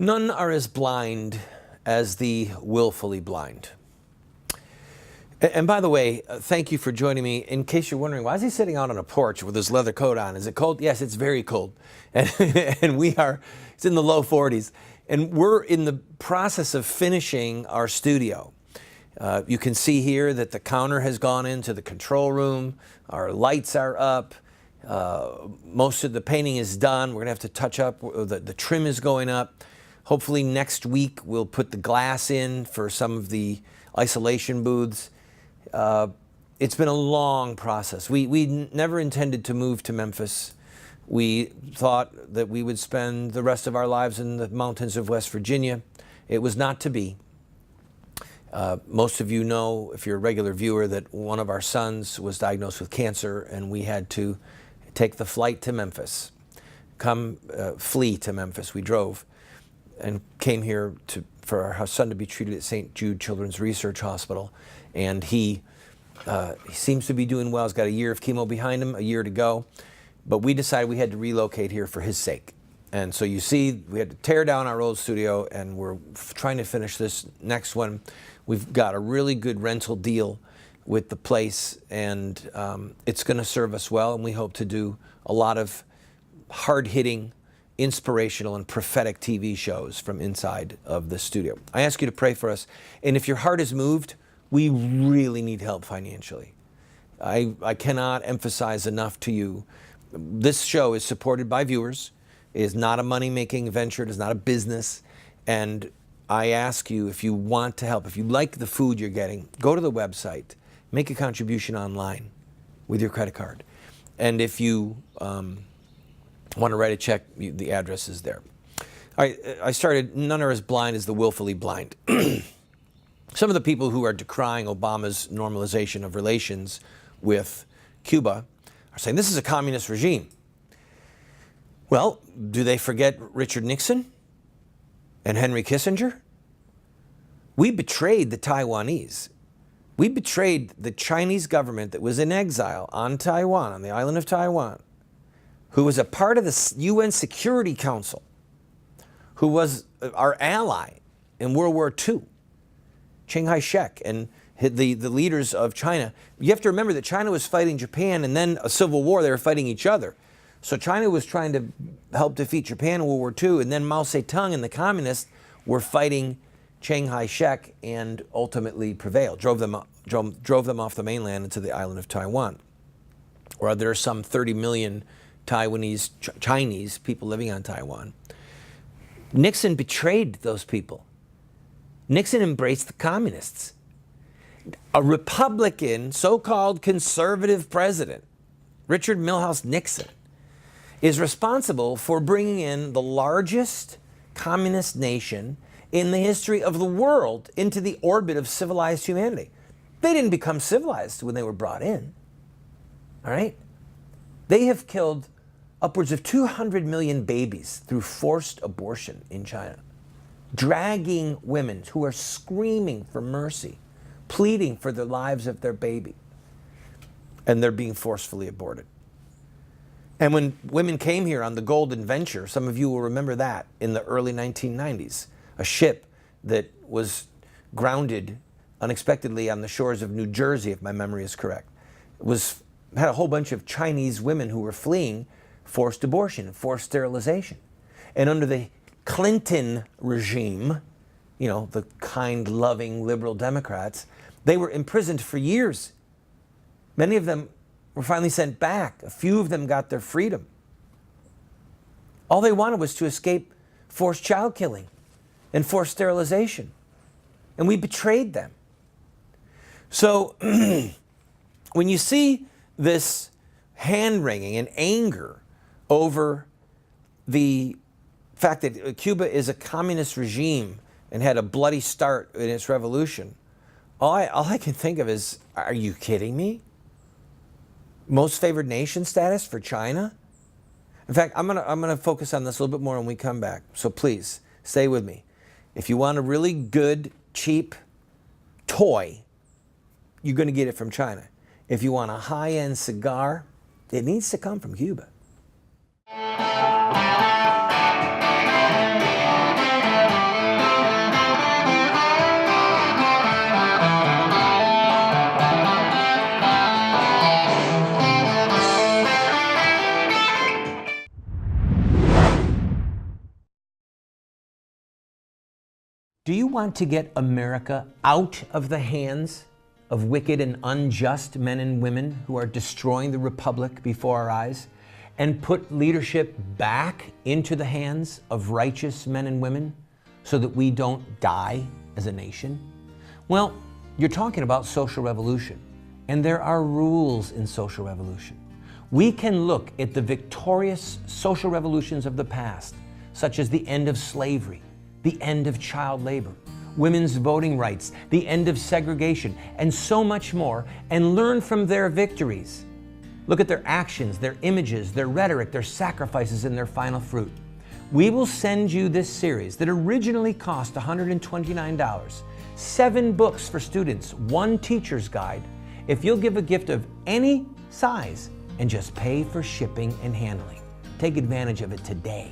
None are as blind as the willfully blind. And by the way, thank you for joining me. In case you're wondering, why is he sitting out on a porch with his leather coat on? Is it cold? Yes, it's very cold. And, it's in the low 40s. And we're in the process of finishing our studio. You can see here that the counter has gone into the control room. Our lights are up. Most of the painting is done. We're going to have to touch up. The trim is going up. Hopefully next week we'll put the glass in for some of the isolation booths. It's been a long process. We never intended to move to Memphis. We thought that we would spend the rest of our lives in the mountains of West Virginia. It was not to be. Most of you know, if you're a regular viewer, that one of our sons was diagnosed with cancer, and we had to take the flight to Memphis, flee to Memphis. We drove and came here for our son to be treated at St. Jude Children's Research Hospital. And he seems to be doing well. He's got a year of chemo behind him, a year to go. But we decided we had to relocate here for his sake. And so you see, we had to tear down our old studio, and we're trying to finish this next one. We've got a really good rental deal with the place, and it's going to serve us well. And we hope to do a lot of hard-hitting, inspirational and prophetic TV shows from inside of the studio. I ask you to pray for us. And if your heart is moved, we really need help financially. I cannot emphasize enough to you. This show is supported by viewers. It is not a money-making venture. It is not a business. And I ask you, if you want to help, if you like the food you're getting, go to the website, make a contribution online with your credit card. And if you want to write a check, the address is there. All right, I started, none are as blind as the willfully blind. Some of the people who are decrying Obama's normalization of relations with Cuba are saying this is a communist regime. Well, do they forget Richard Nixon and Henry Kissinger? We betrayed the Taiwanese. We betrayed the Chinese government that was in exile on Taiwan, on the island of Taiwan, who was a part of the UN Security Council, who was our ally in World War II. Chiang Kai-shek and the leaders of China. You have to remember that China was fighting Japan, and then a civil war, they were fighting each other. So China was trying to help defeat Japan in World War II, and then Mao Zedong and the communists were fighting Chiang Kai-shek and ultimately prevailed, drove them off the mainland into the island of Taiwan, where there are some 30 million Chinese people living on Taiwan. Nixon betrayed those people. Nixon embraced the communists. A Republican, so-called conservative president, Richard Milhouse Nixon, is responsible for bringing in the largest communist nation in the history of the world into the orbit of civilized humanity. They didn't become civilized when they were brought in, all right? They have killed upwards of 200 million babies through forced abortion in China, dragging women who are screaming for mercy, pleading for the lives of their baby, and they're being forcefully aborted. And when women came here on the Golden Venture, some of you will remember that, in the early 1990s, a ship that was grounded unexpectedly on the shores of New Jersey, if my memory is correct, had a whole bunch of Chinese women who were fleeing forced abortion and forced sterilization. And under the Clinton regime, you know, the kind, loving, liberal Democrats, they were imprisoned for years. Many of them were finally sent back. A few of them got their freedom. All they wanted was to escape forced child killing and forced sterilization. And we betrayed them. So when you see this hand-wringing and anger over the fact that Cuba is a communist regime and had a bloody start in its revolution, all I can think of is, are you kidding me? Most favored nation status for China? In fact, I'm gonna focus on this a little bit more when we come back. So please, stay with me. If you want a really good, cheap toy, you're gonna get it from China. If you want a high-end cigar, it needs to come from Cuba. Do you want to get America out of the hands of wicked and unjust men and women who are destroying the republic before our eyes, and put leadership back into the hands of righteous men and women so that we don't die as a nation? Well, you're talking about social revolution, and there are rules in social revolution. We can look at the victorious social revolutions of the past, such as the end of slavery, the end of child labor, women's voting rights, the end of segregation, and so much more, and learn from their victories. Look at their actions, their images, their rhetoric, their sacrifices, and their final fruit. We will send you this series that originally cost $129, 7 books for students, 1 teacher's guide, if you'll give a gift of any size and just pay for shipping and handling. Take advantage of it today.